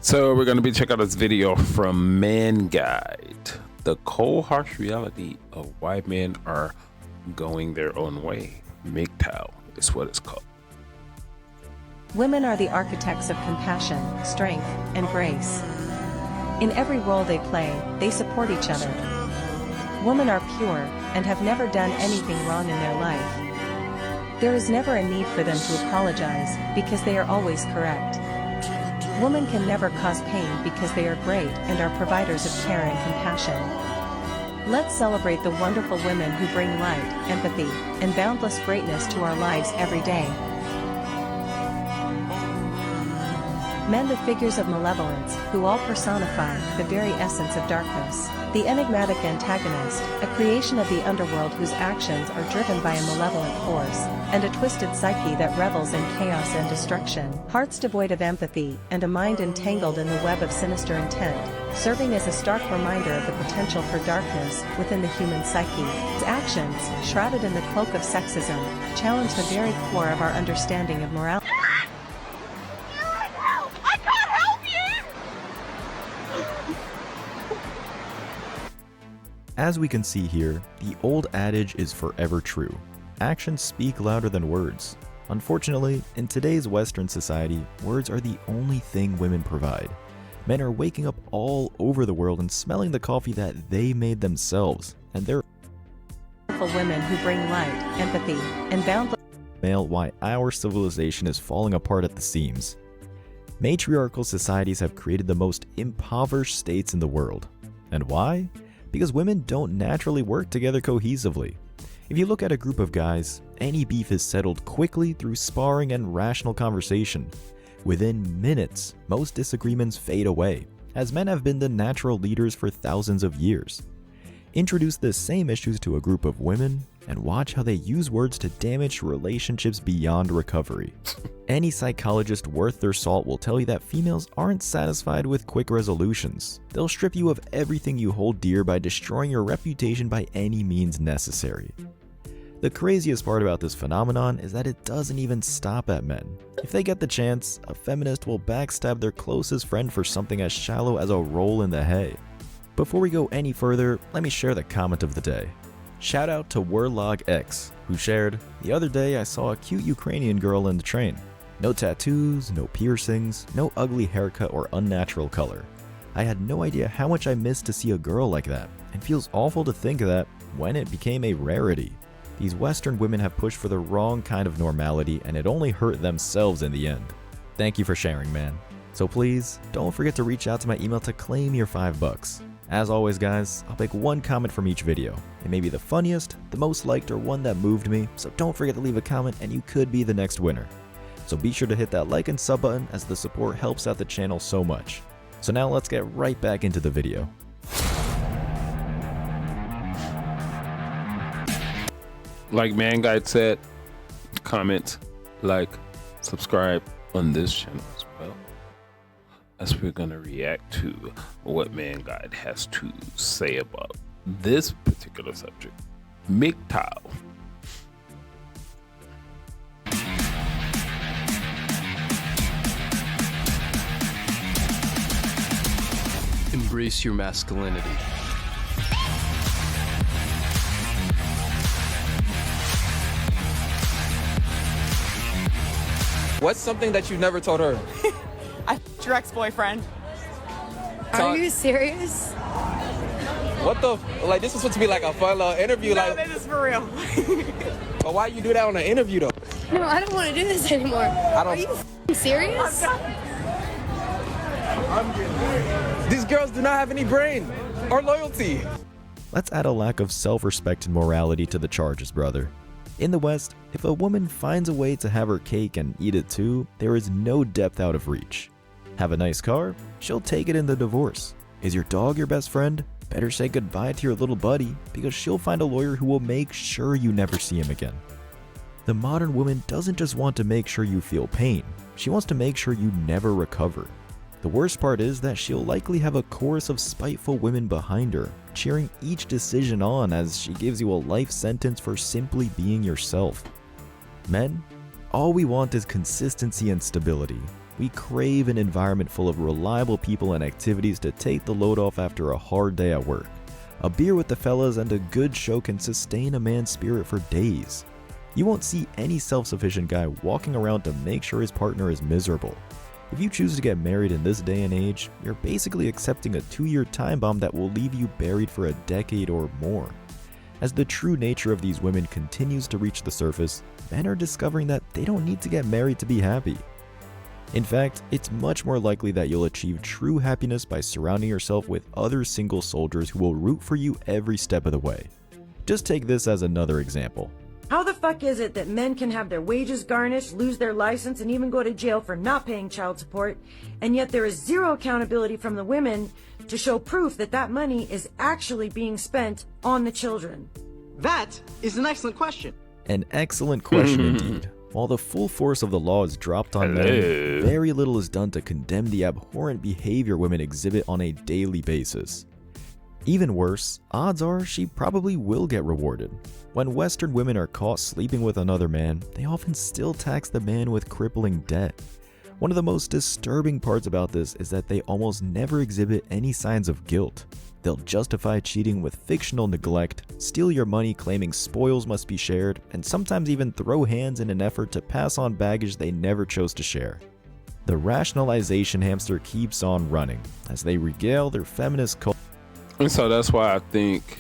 So we're going to be checking out this video from Man Guide. The cold, harsh reality of why men are going their own way. MGTOW is what it's called. Women are the architects of compassion, strength, and grace. In every role they play, they support each other. Women are pure, and have never done anything wrong in their life. There is never a need for them to apologize, because they are always correct. Women can never cause pain because they are great and are providers of care and compassion. Let's celebrate the wonderful women who bring light, empathy, and boundless greatness to our lives every day. Men, the figures of malevolence, who all personify the very essence of darkness. The enigmatic antagonist, a creation of the underworld whose actions are driven by a malevolent force, and a twisted psyche that revels in chaos and destruction. Hearts devoid of empathy, and a mind entangled in the web of sinister intent, serving as a stark reminder of the potential for darkness within the human psyche. Its actions, shrouded in the cloak of sexism, challenge the very core of our understanding of morality. As we can see here, the old adage is forever true. Actions speak louder than words. Unfortunately, in today's Western society, words are the only thing women provide. Men are waking up all over the world and smelling the coffee that they made themselves, and they're Women who bring light, empathy, and boundless male why our civilization is falling apart at the seams. Matriarchal societies have created the most impoverished states in the world. And why? Because women don't naturally work together cohesively. If you look at a group of guys, any beef is settled quickly through sparring and rational conversation. Within minutes, most disagreements fade away, as men have been the natural leaders for thousands of years. Introduce the same issues to a group of women, and watch how they use words to damage relationships beyond recovery. Any psychologist worth their salt will tell you that females aren't satisfied with quick resolutions. They'll strip you of everything you hold dear by destroying your reputation by any means necessary. The craziest part about this phenomenon is that it doesn't even stop at men. If they get the chance, a feminist will backstab their closest friend for something as shallow as a roll in the hay. Before we go any further, let me share the comment of the day. Shout out to Werlog X, who shared, "The other day I saw a cute Ukrainian girl in the train. No tattoos, no piercings, no ugly haircut or unnatural color. I had no idea how much I missed to see a girl like that, and feels awful to think that when it became a rarity. These Western women have pushed for the wrong kind of normality, and it only hurt themselves in the end." Thank you for sharing, man. So please, don't forget to reach out to my email to claim your $5. As always guys, I'll pick one comment from each video. It may be the funniest, the most liked, or one that moved me, so don't forget to leave a comment and you could be the next winner. So be sure to hit that like and sub button, as the support helps out the channel so much. So now let's get right back into the video. Like Man Guide said, comment, like, subscribe on this channel as well, as we're going to react to what Man Guide has to say about this particular subject, MGTOW. Embrace your masculinity. What's something that you've never told her? I f***ed your ex-boyfriend. Are you serious? What the? Like, this was supposed to be like a fun little interview. No, like, this is for real. but why you do that on an interview though? No, I don't want to do this anymore. Are you f***ing serious? These girls do not have any brain or loyalty. Let's add a lack of self-respect and morality to the charges, brother. In the West, if a woman finds a way to have her cake and eat it too, there is no depth out of reach. Have a nice car? She'll take it in the divorce. Is your dog your best friend? Better say goodbye to your little buddy, because she'll find a lawyer who will make sure you never see him again. The modern woman doesn't just want to make sure you feel pain, she wants to make sure you never recover. The worst part is that she'll likely have a chorus of spiteful women behind her, cheering each decision on as she gives you a life sentence for simply being yourself. Men, all we want is consistency and stability. We crave an environment full of reliable people and activities to take the load off after a hard day at work. A beer with the fellas and a good show can sustain a man's spirit for days. You won't see any self-sufficient guy walking around to make sure his partner is miserable. If you choose to get married in this day and age, you're basically accepting a 2-year time bomb that will leave you buried for a decade or more. As the true nature of these women continues to reach the surface, men are discovering that they don't need to get married to be happy. In fact, it's much more likely that you'll achieve true happiness by surrounding yourself with other single soldiers who will root for you every step of the way. Just take this as another example. How the fuck is it that men can have their wages garnished, lose their license, and even go to jail for not paying child support, and yet there is zero accountability from the women to show proof that that money is actually being spent on the children? That is an excellent question. An excellent question indeed. While the full force of the law is dropped on men, very little is done to condemn the abhorrent behavior women exhibit on a daily basis. Even worse, odds are she probably will get rewarded. When Western women are caught sleeping with another man, they often still tax the man with crippling debt. One of the most disturbing parts about this is that they almost never exhibit any signs of guilt. They'll justify cheating with fictional neglect, steal your money claiming spoils must be shared, and sometimes even throw hands in an effort to pass on baggage they never chose to share. The rationalization hamster keeps on running as they regale their feminist culture. And so that's why I think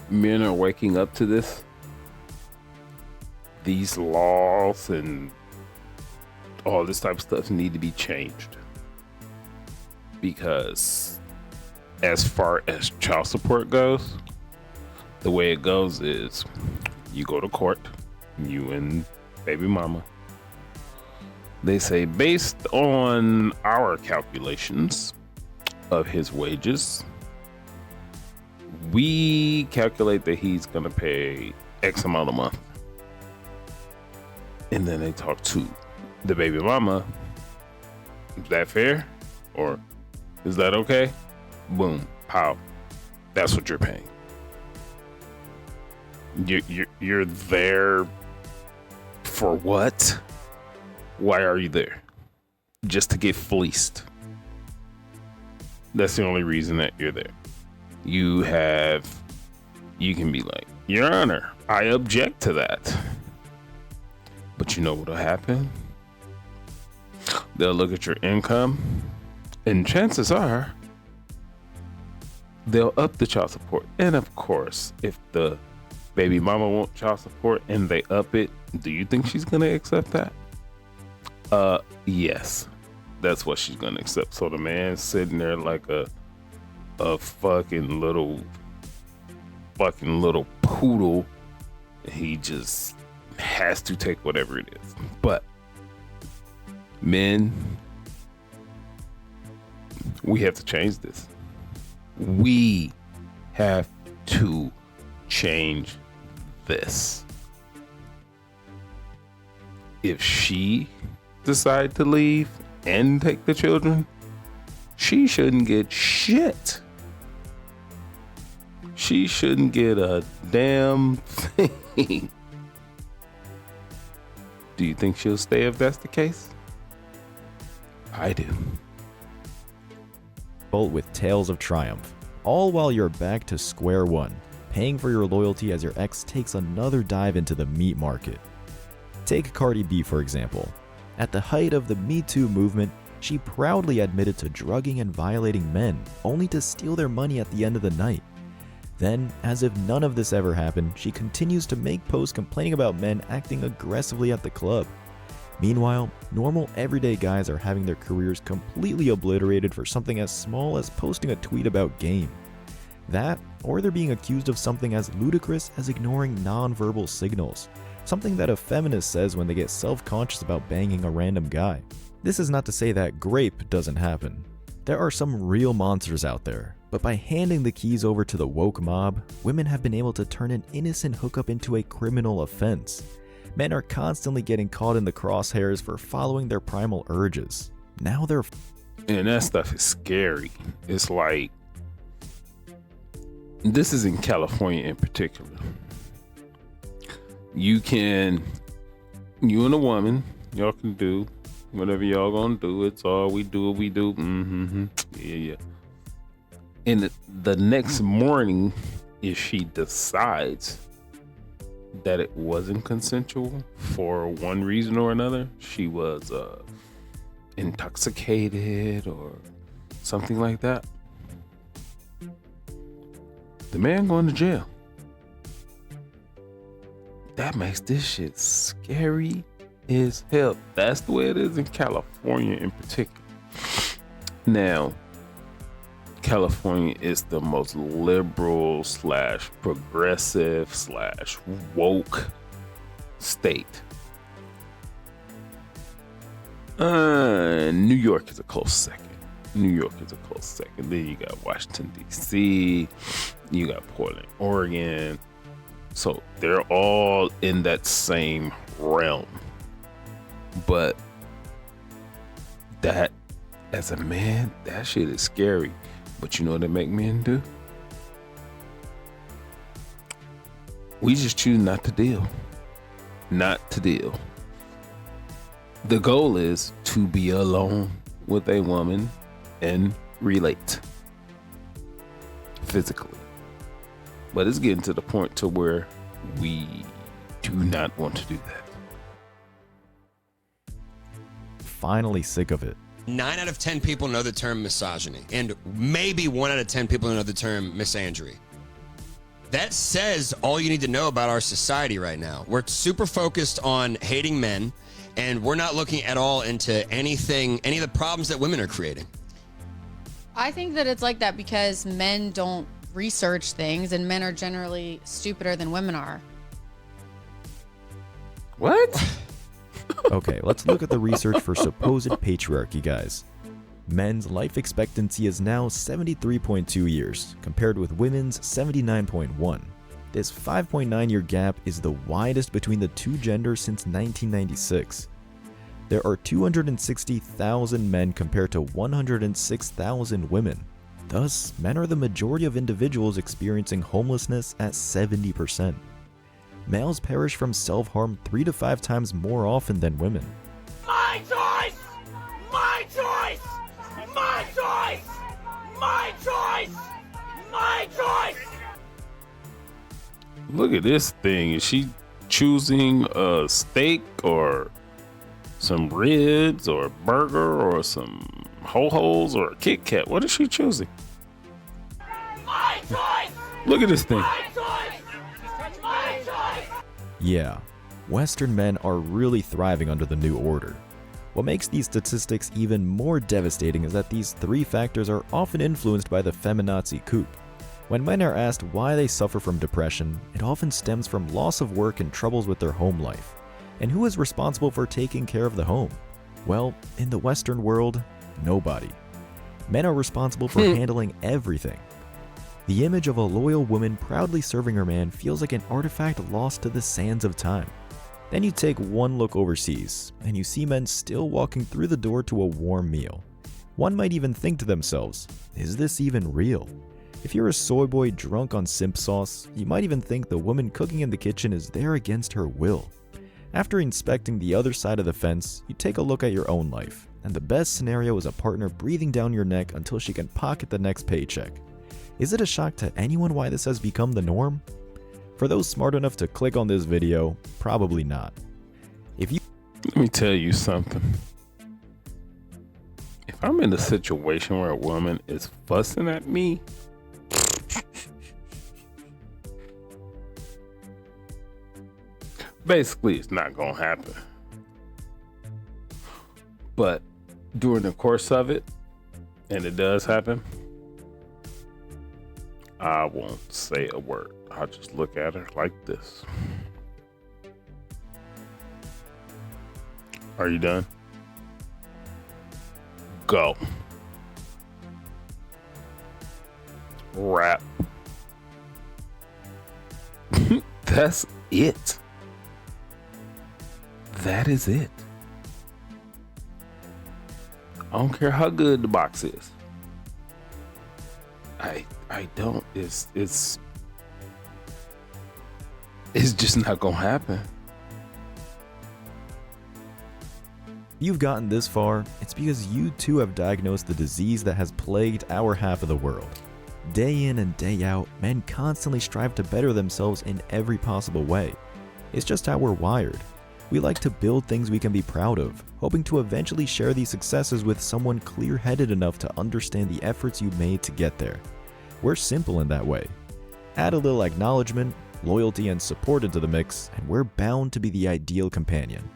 men are waking up to this. These laws and all this type of stuff need to be changed. Because as far as child support goes, the way it goes is you go to court, you and baby mama. They say, based on our calculations of his wages, we calculate that he's gonna pay X amount a month. And then they talk to the baby mama. Is that fair? Or is that okay? Boom, pow. That's what you're paying. You're there for what? Why are you there? Just to get fleeced. That's the only reason that you're there. You can be like, Your Honor, I object to that. But you know what'll happen? They'll look at your income, and chances are they'll up the child support. And of course, if the baby mama wants child support and they up it, do you think she's gonna accept that? Yes, that's what she's gonna accept. So the man's sitting there like a fucking little poodle. He just has to take whatever it is. But men, we have to change this. We have to change this. If she decide to leave and take the children, she shouldn't get shit. She shouldn't get a damn thing. Do you think she'll stay if that's the case? I do. With tales of triumph, all while you're back to square one, paying for your loyalty as your ex takes another dive into the meat market. Take Cardi B for example. At the height of the Me Too movement, she proudly admitted to drugging and violating men, only to steal their money at the end of the night. Then, as if none of this ever happened, she continues to make posts complaining about men acting aggressively at the club. Meanwhile, normal everyday guys are having their careers completely obliterated for something as small as posting a tweet about game. That, or they're being accused of something as ludicrous as ignoring non-verbal signals, something that a feminist says when they get self-conscious about banging a random guy. This is not to say that grape doesn't happen. There are some real monsters out there, but by handing the keys over to the woke mob, women have been able to turn an innocent hookup into a criminal offense. Men are constantly getting caught in the crosshairs for following their primal urges. Now they're... And that stuff is scary. It's like... This is in California in particular. You and a woman, y'all can do Whatever y'all gonna do, it's all we do. What we do. Mm-hmm. Yeah. And the next morning, if she decides that it wasn't consensual for one reason or another, she was intoxicated or something like that, the man going to jail. That makes this shit scary as hell. That's the way it is in California in particular. Now, California is the most liberal / progressive / woke state. New York is a close second. Then you got Washington, D.C. You got Portland, Oregon. So they're all in that same realm. But that, as a man, that shit is scary. But you know what they make men do? We just choose not to deal. The goal is to be alone with a woman and relate physically. But it's getting to the point to where we do not want to do that. Finally sick of it. 9 out of 10 people know the term misogyny, and maybe 1 out of 10 people know the term misandry. That says all you need to know about our society right now. We're super focused on hating men, and we're not looking at all into any of the problems that women are creating. I think that it's like that because men don't research things, and men are generally stupider than women are. What? Okay, let's look at the research for supposed patriarchy, guys. Men's life expectancy is now 73.2 years, compared with women's 79.1. This 5.9 year gap is the widest between the two genders since 1996. There are 260,000 men compared to 106,000 women. Thus, men are the majority of individuals experiencing homelessness at 70%. Males perish from self-harm 3 to 5 times more often than women. My choice! My choice! My choice! My choice! My choice! Look at this thing. Is she choosing a steak or some ribs or a burger or some ho-hos or a Kit Kat? What is she choosing? My choice! Look at this thing. My choice! My choice! Yeah, Western men are really thriving under the new order. What makes these statistics even more devastating is that these 3 factors are often influenced by the feminazi coup. When men are asked why they suffer from depression, it often stems from loss of work and troubles with their home life. And who is responsible for taking care of the home? Well, in the Western world, nobody. Men are responsible for handling everything. The image of a loyal woman proudly serving her man feels like an artifact lost to the sands of time. Then you take one look overseas, and you see men still walking through the door to a warm meal. One might even think to themselves, is this even real? If you're a soy boy drunk on simp sauce, you might even think the woman cooking in the kitchen is there against her will. After inspecting the other side of the fence, you take a look at your own life, and the best scenario is a partner breathing down your neck until she can pocket the next paycheck. Is it a shock to anyone why this has become the norm? For those smart enough to click on this video, probably not. Let me tell you something. If I'm in a situation where a woman is fussing at me, basically it's not gonna happen. But during the course of it, and it does happen, I won't say a word. I'll just look at her like this. Are you done? Go. Wrap. That's it. That is it. I don't care how good the box is. I don't. It's just not gonna happen. If you've gotten this far, it's because you too have diagnosed the disease that has plagued our half of the world. Day in and day out, men constantly strive to better themselves in every possible way. It's just how we're wired. We like to build things we can be proud of, hoping to eventually share these successes with someone clear-headed enough to understand the efforts you made to get there. We're simple in that way. Add a little acknowledgement, loyalty, and support into the mix, and we're bound to be the ideal companion.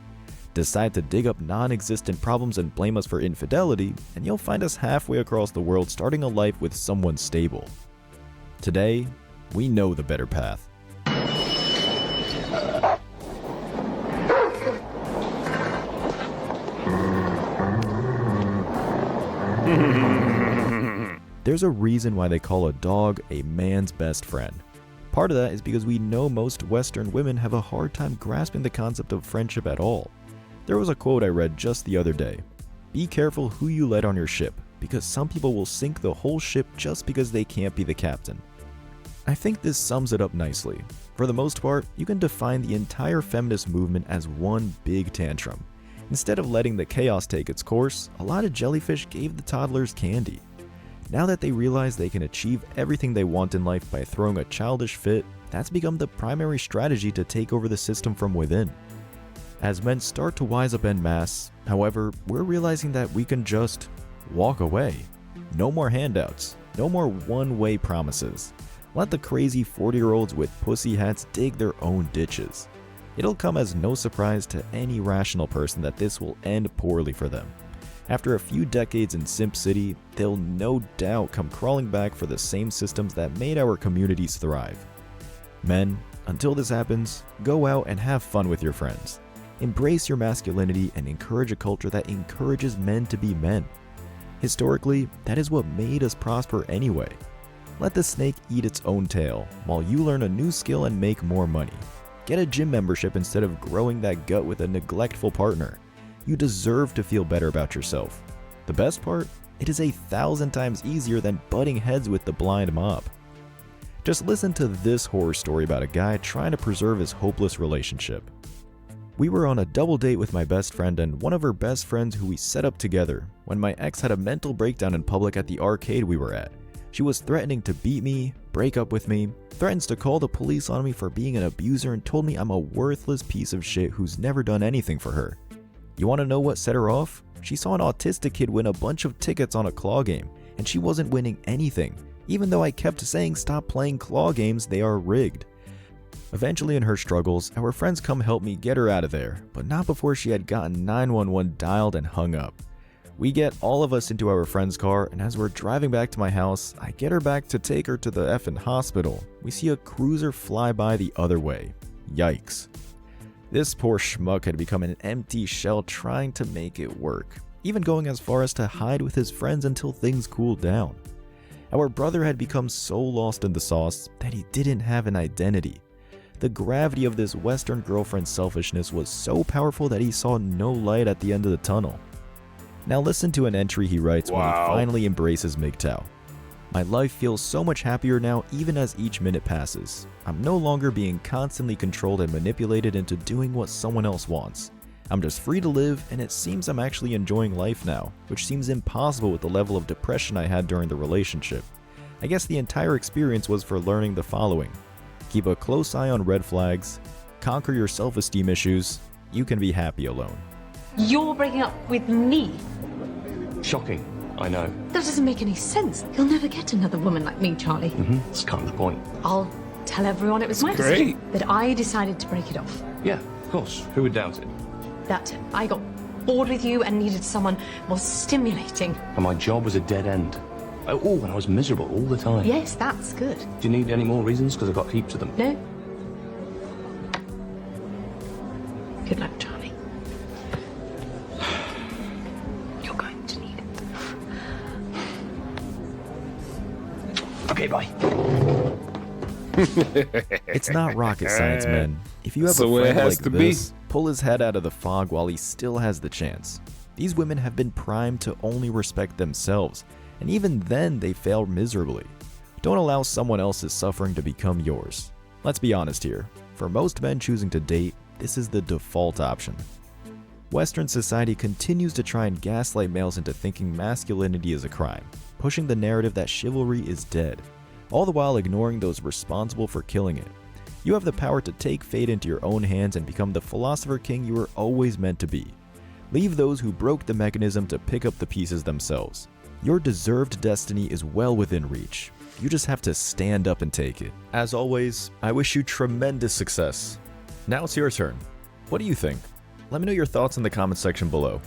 Decide to dig up non-existent problems and blame us for infidelity, and you'll find us halfway across the world starting a life with someone stable. Today, we know the better path. There's a reason why they call a dog a man's best friend. Part of that is because we know most Western women have a hard time grasping the concept of friendship at all. There was a quote I read just the other day. Be careful who you let on your ship, because some people will sink the whole ship just because they can't be the captain. I think this sums it up nicely. For the most part, you can define the entire feminist movement as one big tantrum. Instead of letting the chaos take its course, a lot of jellyfish gave the toddlers candy. Now that they realize they can achieve everything they want in life by throwing a childish fit, that's become the primary strategy to take over the system from within. As men start to wise up en masse, however, we're realizing that we can just walk away. No more handouts, no more one-way promises. Let the crazy 40-year-olds with pussy hats dig their own ditches. It'll come as no surprise to any rational person that this will end poorly for them. After a few decades in Simp City, they'll no doubt come crawling back for the same systems that made our communities thrive. Men, until this happens, go out and have fun with your friends. Embrace your masculinity and encourage a culture that encourages men to be men. Historically, that is what made us prosper anyway. Let the snake eat its own tail, while you learn a new skill and make more money. Get a gym membership instead of growing that gut with a neglectful partner. You deserve to feel better about yourself. The best part? It is 1,000 times easier than butting heads with the blind mob. Just listen to this horror story about a guy trying to preserve his hopeless relationship. We were on a double date with my best friend and one of her best friends who we set up together when my ex had a mental breakdown in public at the arcade we were at. She was threatening to beat me, break up with me, threatens to call the police on me for being an abuser, and told me I'm a worthless piece of shit who's never done anything for her. You want to know what set her off? She saw an autistic kid win a bunch of tickets on a claw game, and she wasn't winning anything, even though I kept saying stop playing claw games, they are rigged. Eventually in her struggles, our friends come help me get her out of there, but not before she had gotten 911 dialed and hung up. We get all of us into our friend's car, and as we're driving back to my house, I get her back to take her to the effing hospital. We see a cruiser fly by the other way. Yikes. This poor schmuck had become an empty shell trying to make it work, even going as far as to hide with his friends until things cooled down. Our brother had become so lost in the sauce that he didn't have an identity. The gravity of this Western girlfriend's selfishness was so powerful that he saw no light at the end of the tunnel. Now listen to an entry he writes when he finally embraces MGTOW. My life feels so much happier now even as each minute passes. I'm no longer being constantly controlled and manipulated into doing what someone else wants. I'm just free to live, and it seems I'm actually enjoying life now, which seems impossible with the level of depression I had during the relationship. I guess the entire experience was for learning the following. Keep a close eye on red flags, conquer your self-esteem issues, you can be happy alone. You're breaking up with me? Shocking, I know. That doesn't make any sense. You'll never get another woman like me, Charlie. That's kind of the point. I'll tell everyone it was my decision, that I decided to break it off. Yeah, of course. Who would doubt it? That I got bored with you and needed someone more stimulating. And my job was a dead end. Oh, and I was miserable all the time. Yes, that's good. Do you need any more reasons? Because I've got heaps of them. No. Good luck, Charlie. You're going to need it. Okay, bye. It's not rocket science, men. If you have a friend like this, pull his head out of the fog while he still has the chance. These women have been primed to only respect themselves, and even then they fail miserably. Don't allow someone else's suffering to become yours. Let's be honest here. For most men choosing to date, this is the default option. Western society continues to try and gaslight males into thinking masculinity is a crime, pushing the narrative that chivalry is dead, all the while ignoring those responsible for killing it. You have the power to take fate into your own hands and become the philosopher king you were always meant to be. Leave those who broke the mechanism to pick up the pieces themselves. Your deserved destiny is well within reach. You just have to stand up and take it. As always, I wish you tremendous success. Now it's your turn. What do you think? Let me know your thoughts in the comment section below.